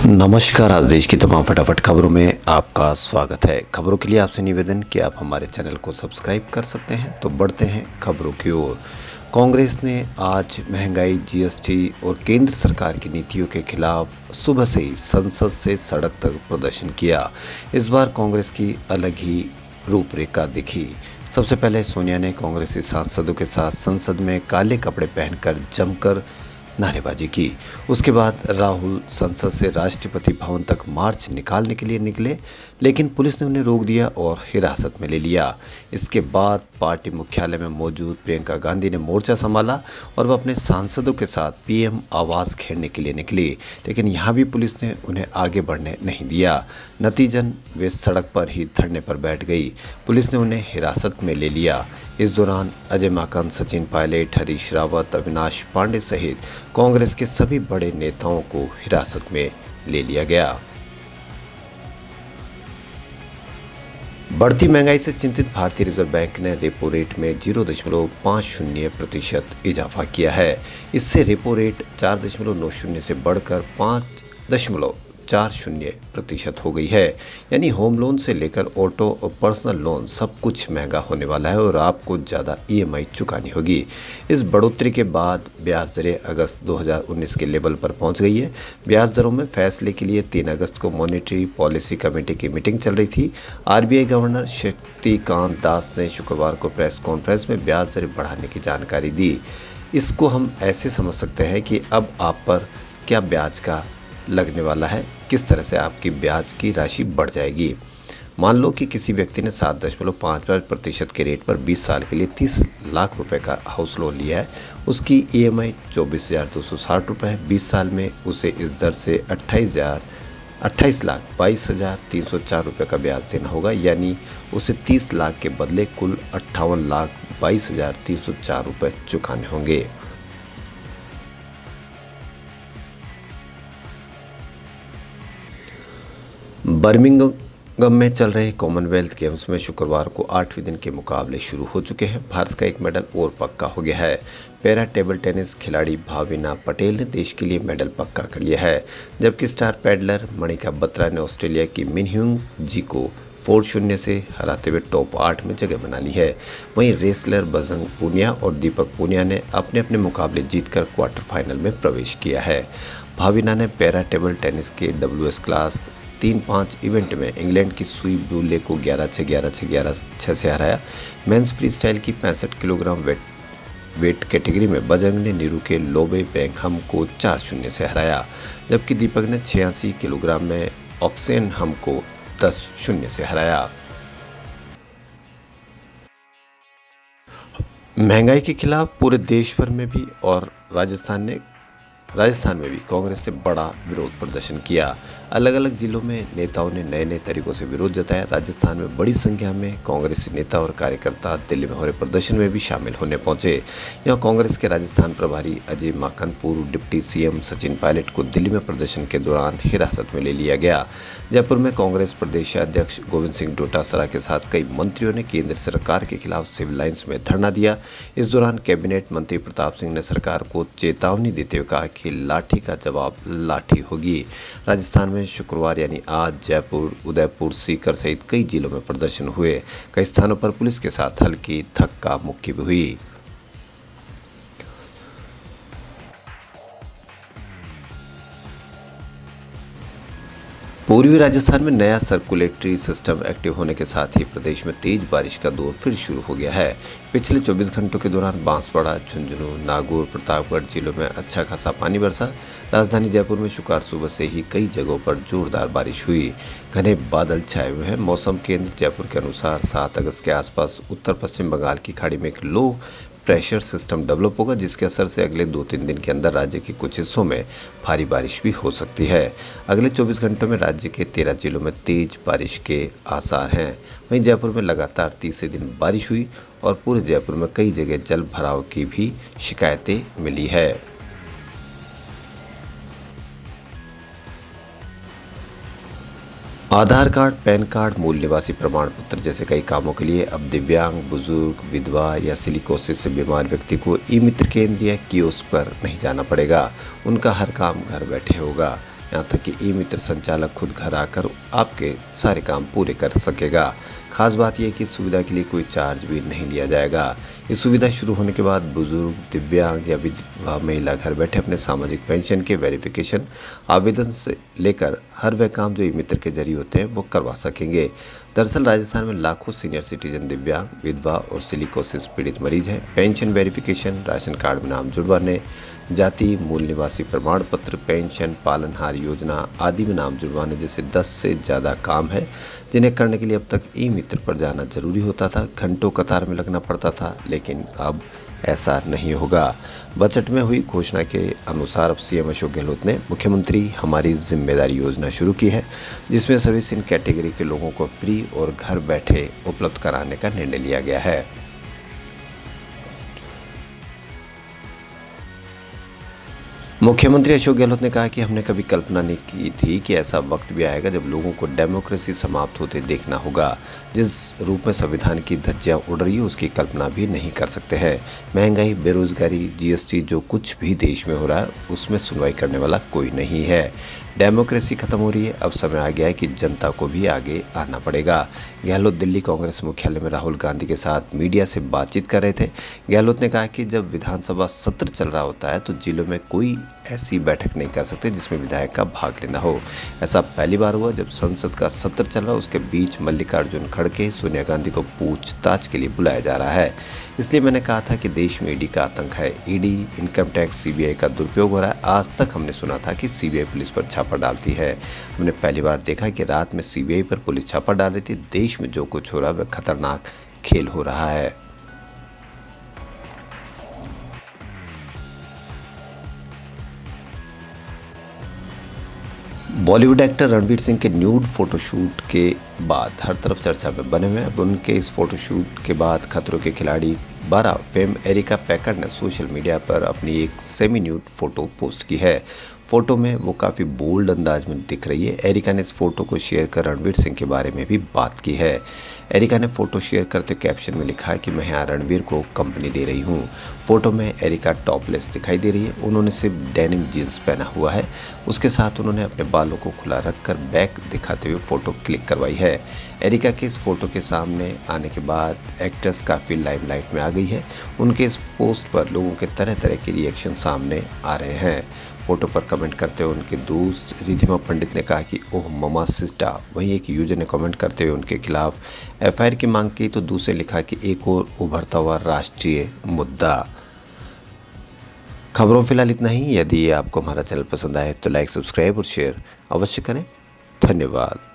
नमस्कार। आज देश की तमाम फटाफट खबरों में आपका स्वागत है। खबरों के लिए आपसे निवेदन कि आप हमारे चैनल को सब्सक्राइब कर सकते हैं। तो बढ़ते हैं खबरों की ओर। कांग्रेस ने आज महंगाई, जीएसटी और केंद्र सरकार की नीतियों के खिलाफ सुबह से ही संसद से सड़क तक प्रदर्शन किया। इस बार कांग्रेस की अलग ही रूपरेखा दिखी। सबसे पहले सोनिया ने कांग्रेसी सांसदों के साथ संसद में काले कपड़े पहनकर जमकर नारेबाजी की। उसके बाद राहुल संसद से राष्ट्रपति भवन तक मार्च निकालने के लिए निकले, लेकिन पुलिस ने उन्हें रोक दिया और हिरासत में ले लिया। इसके बाद पार्टी मुख्यालय में मौजूद प्रियंका गांधी ने मोर्चा संभाला और वह अपने सांसदों के साथ पीएम आवास घेरने के लिए निकली, लेकिन यहाँ भी पुलिस ने उन्हें आगे बढ़ने नहीं दिया। नतीजन वे सड़क पर ही धरने पर बैठ गई। पुलिस ने उन्हें हिरासत में ले लिया। इस दौरान अजय माकन, सचिन पायलट, हरीश रावत, अविनाश पांडे सहित कांग्रेस के सभी बड़े नेताओं को हिरासत में ले लिया गया। बढ़ती महंगाई से चिंतित भारतीय रिजर्व बैंक ने रेपो रेट में 0.50% इजाफा किया है। इससे रेपो रेट 4.90 से बढ़कर 5.40% हो गई है। यानी होम लोन से लेकर ऑटो और पर्सनल लोन सब कुछ महंगा होने वाला है और आपको ज़्यादा ईएमआई चुकानी होगी। इस बढ़ोतरी के बाद ब्याज दरें अगस्त 2019 के लेवल पर पहुंच गई है। ब्याज दरों में फैसले के लिए 3 अगस्त को मॉनेटरी पॉलिसी कमेटी की मीटिंग चल रही थी। आरबीआई गवर्नर शक्तिकांत दास ने शुक्रवार को प्रेस कॉन्फ्रेंस में ब्याज दरें बढ़ाने की जानकारी दी। इसको हम ऐसे समझ सकते हैं कि अब आप पर क्या ब्याज का लगने वाला है, किस तरह से आपकी ब्याज की राशि बढ़ जाएगी। मान लो कि किसी व्यक्ति ने 7.55% के रेट पर 20 साल के लिए 30 लाख रुपए का हाउस लोन लिया है। उसकी ईएमआई 24,260 रुपये है। 20 साल में उसे इस दर से 28,22,304 रुपये का ब्याज देना होगा। यानी उसे 30 लाख के बदले कुल 58,22,304 रुपये चुकाने होंगे। बर्मिंघम में चल रहे कॉमनवेल्थ गेम्स में शुक्रवार को 8वें दिन के मुकाबले शुरू हो चुके हैं। भारत का एक मेडल और पक्का हो गया है। पैरा टेबल टेनिस खिलाड़ी भाविना पटेल ने देश के लिए मेडल पक्का कर लिया है, जबकि स्टार पैडलर मणिका बत्रा ने ऑस्ट्रेलिया की मिनह्यूंग जी को 4-0 से हराते हुए टॉप 8 में जगह बना ली है। वहीं रेसलर बजरंग पूनिया और दीपक पूनिया ने अपने अपने मुकाबले जीतकर क्वार्टर फाइनल में प्रवेश किया है। भाविना ने पैरा टेबल टेनिस के WS क्लास 3-5 इवेंट में इंग्लैंड की सुई ब्रूले को 11-6, 11-6, 11-6 से हराया। मेंस फ्री स्टाइल की 65 किलोग्राम वेट कैटेगरी में बजरंग ने नीरू के लोबे बेंगहम को 4-0 से हराया, जबकि दीपक ने 86 किलोग्राम में ऑक्सेन हम को 10-0 से हराया। महंगाई के खिलाफ पूरे देश भर में भी और राजस्थान में भी कांग्रेस ने बड़ा विरोध प्रदर्शन किया। अलग अलग जिलों में नेताओं ने नए नए तरीकों से विरोध जताया। राजस्थान में बड़ी संख्या में कांग्रेसी नेता और कार्यकर्ता दिल्ली में हो रहे प्रदर्शन में भी शामिल होने पहुंचे। यहां कांग्रेस के राजस्थान प्रभारी अजय माकन, पूर्व डिप्टी सीएम सचिन पायलट को दिल्ली में प्रदर्शन के दौरान हिरासत में ले लिया गया। जयपुर में कांग्रेस प्रदेशाध्यक्ष गोविंद सिंह डोटासरा के साथ कई मंत्रियों ने केंद्र सरकार के खिलाफ सिविल लाइन्स में धरना दिया। इस दौरान कैबिनेट मंत्री प्रताप सिंह ने सरकार को चेतावनी देते हुए कहा कि लाठी का जवाब लाठी होगी। राजस्थान में शुक्रवार यानी आज जयपुर, उदयपुर, सीकर सहित कई जिलों में प्रदर्शन हुए। कई स्थानों पर पुलिस के साथ हल्की धक्का मुक्की भी हुई। पूर्वी राजस्थान में नया सर्कुलेटरी सिस्टम एक्टिव होने के साथ ही प्रदेश में तेज बारिश का दौर फिर शुरू हो गया है। पिछले 24 घंटों के दौरान बांसवाड़ा, झुंझुनू, नागौर, प्रतापगढ़ जिलों में अच्छा खासा पानी बरसा। राजधानी जयपुर में शुक्रवार सुबह से ही कई जगहों पर जोरदार बारिश हुई। घने बादल छाए हुए हैं। मौसम केंद्र जयपुर के अनुसार 7 अगस्त के आसपास उत्तर पश्चिम बंगाल की खाड़ी में एक लो प्रेशर सिस्टम डेवलप होगा, जिसके असर से अगले 2-3 दिन के अंदर राज्य के कुछ हिस्सों में भारी बारिश भी हो सकती है। अगले 24 घंटों में राज्य के 13 जिलों में तेज बारिश के आसार हैं। वहीं जयपुर में लगातार तीसरे दिन बारिश हुई और पूरे जयपुर में कई जगह जल भराव की भी शिकायतें मिली है। आधार कार्ड, पैन कार्ड, मूल निवासी प्रमाण पत्र जैसे कई कामों के लिए अब दिव्यांग, बुजुर्ग, विधवा या सिलिकोसिस से बीमार व्यक्ति को ई मित्र केंद्र या कियोस्क पर नहीं जाना पड़ेगा। उनका हर काम घर बैठे होगा। यहाँ तक कि ई मित्र संचालक खुद घर आकर आपके सारे काम पूरे कर सकेगा। खास बात यह है कि इस सुविधा के लिए कोई चार्ज भी नहीं लिया जाएगा। इस सुविधा शुरू होने के बाद बुजुर्ग, दिव्यांग या विधवा महिला घर बैठे अपने सामाजिक पेंशन के वेरिफिकेशन आवेदन से लेकर हर वह काम जो ई मित्र के जरिए होते हैं वो करवा सकेंगे। दरअसल राजस्थान में लाखों सीनियर सिटीजन, दिव्यांग, विधवा और सिलिकोसिस पीड़ित मरीज हैं। पेंशन वेरिफिकेशन, राशन कार्ड में नाम जुड़वाने, जाति, मूल निवासी प्रमाण पत्र, पेंशन, पालनहार योजना आदि में नाम जुड़वाने जैसे 10 से ज़्यादा काम है जिन्हें करने के लिए अब तक ई मित्र पर जाना जरूरी होता था, घंटों कतार में लगना पड़ता था, लेकिन अब ऐसा नहीं होगा। बजट में हुई घोषणा के अनुसार अब सीएम अशोक गहलोत ने मुख्यमंत्री हमारी जिम्मेदारी योजना शुरू की है, जिसमें सर्विस इन कैटेगरी के लोगों को फ्री और घर बैठे उपलब्ध कराने का निर्णय लिया गया है। मुख्यमंत्री अशोक गहलोत ने कहा कि हमने कभी कल्पना नहीं की थी कि ऐसा वक्त भी आएगा जब लोगों को डेमोक्रेसी समाप्त होते देखना होगा। जिस रूप में संविधान की धज्जियां उड़ रही है उसकी कल्पना भी नहीं कर सकते हैं। महंगाई, बेरोजगारी, जीएसटी, जो कुछ भी देश में हो रहा है उसमें सुनवाई करने वाला कोई नहीं है। डेमोक्रेसी खत्म हो रही है, अब समय आ गया है कि जनता को भी आगे आना पड़ेगा। गहलोत दिल्ली कांग्रेस मुख्यालय में राहुल गांधी के साथ मीडिया से बातचीत कर रहे थे। गहलोत ने कहा कि जब विधानसभा सत्र चल रहा होता है तो जिलों में कोई ऐसी बैठक नहीं कर सकते जिसमें विधायक का भाग लेना हो। ऐसा पहली बार हुआ जब संसद का सत्र चल रहा, उसके बीच मल्लिकार्जुन खड़गे, सोनिया गांधी को पूछताछ के लिए बुलाया जा रहा है। इसलिए मैंने कहा था कि देश में ईडी का आतंक है। ईडी, इनकम टैक्स, सीबीआई का दुरुपयोग हो रहा है। आज तक हमने सुना था कि सीबीआई पुलिस पर छापा डालती है। हमने पहली बार देखा कि रात में सीबीआई पर पुलिस छापा डाल रही थी। देश में जो कुछ हो रहा है वह खतरनाक खेल हो रहा है। बॉलीवुड एक्टर रणवीर सिंह के न्यूड फोटोशूट के बाद हर तरफ चर्चा में बने हुए हैं। अब उनके इस फोटोशूट के बाद खतरों के खिलाड़ी 12 फेम एरिका पैकर्ड ने सोशल मीडिया पर अपनी एक सेमी न्यूड फोटो पोस्ट की है। फोटो में वो काफ़ी बोल्ड अंदाज में दिख रही है। एरिका ने इस फोटो को शेयर कर रणवीर सिंह के बारे में भी बात की है। एरिका ने फोटो शेयर करते कैप्शन में लिखा है कि मैं यहाँ रणवीर को कंपनी दे रही हूँ। फोटो में एरिका टॉपलेस दिखाई दे रही है। उन्होंने सिर्फ डेनिम जीन्स पहना हुआ है। उसके साथ उन्होंने अपने बालों को खुला रखकर बैक दिखाते हुए फोटो क्लिक करवाई है। एरिका के इस फोटो के सामने आने के बाद एक्ट्रेस काफ़ी लाइमलाइट में आ गई है। उनके इस पोस्ट पर लोगों के तरह तरह के रिएक्शन सामने आ रहे हैं। फोटो पर कमेंट करते हुए उनके दोस्त रिधिमा पंडित ने कहा कि ओह ममा सिस्टा। वहीं एक यूजर ने कमेंट करते हुए उनके खिलाफ एफआईआर की मांग की तो दूसरे लिखा कि एक और उभरता हुआ राष्ट्रीय मुद्दा। खबरों फिलहाल इतना ही। यदि आपको हमारा चैनल पसंद आए तो लाइक, सब्सक्राइब और शेयर अवश्य करें। धन्यवाद।